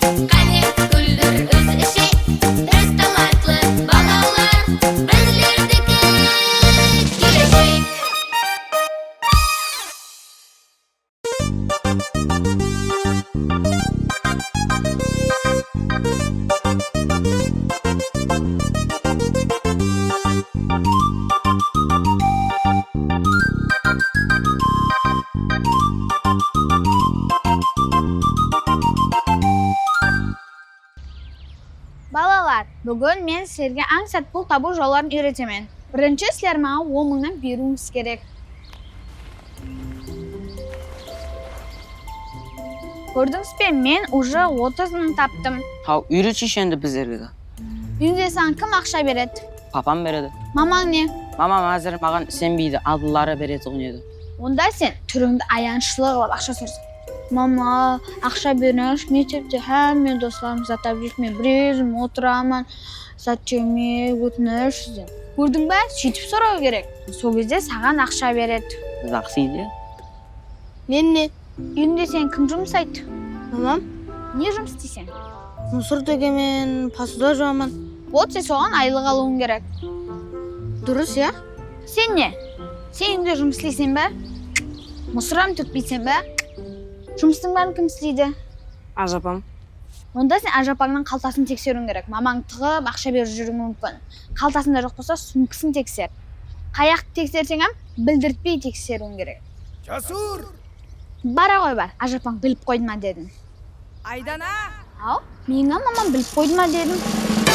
Qani guldir o'z ishi, biz talantli balolar, bizlardagi kelajak. Балалар, бүгін мен сіздерге аңсат пұл табу жолдарын үйретемін. Бірінші сіздер маған 10 мыңнан беруіңіз керек. Көрдіңіз бе, мен уже 30 мың таптым. Хау, үйретші енді біздерге де. Үйінде саған кім ақша береді? Папам береді. Мамаң не? Мамам әзір маған сенбейді, алдылары береді ғынеді. Онда сен түріңді аяншылы қылып ақша сұрсың. Мама, ақша беріңізші, мектепте мен достарым затап жүрмей, бір өзім отырамын, зат жемей, өтініш сізден. Көрдің бе? Сөйтіп сұрау керек. Сол кезде саған ақша береді. Жақсыйды. Мен не? Үйінде сен кім жұмсайды? Мамам? Не жұмыс істейсің? Мусор төгемін, посуда жуамын. Вот сен соған айлық алуың керек. Дұрыс, я? Сен не? Сен үйде жұмыс істейсің бе? Мусорам төкпейсің бе? Жұмыстың бәрін кім істейді? Ажапам. Онда сен ажапаңның қалтасын тексеруің керек. Мамаң тығып ақша беріп жүруі мүмкін. Қалтасында жоқ болса, сумкасын тексер. Қаяқты тексерсең білдіртпей тексеруің керек. Жасур! Бара ғой бар, ажапаң біліп қойды ма дедің. Айдана! Ау, меңа мамам біліп қойды ма дедің.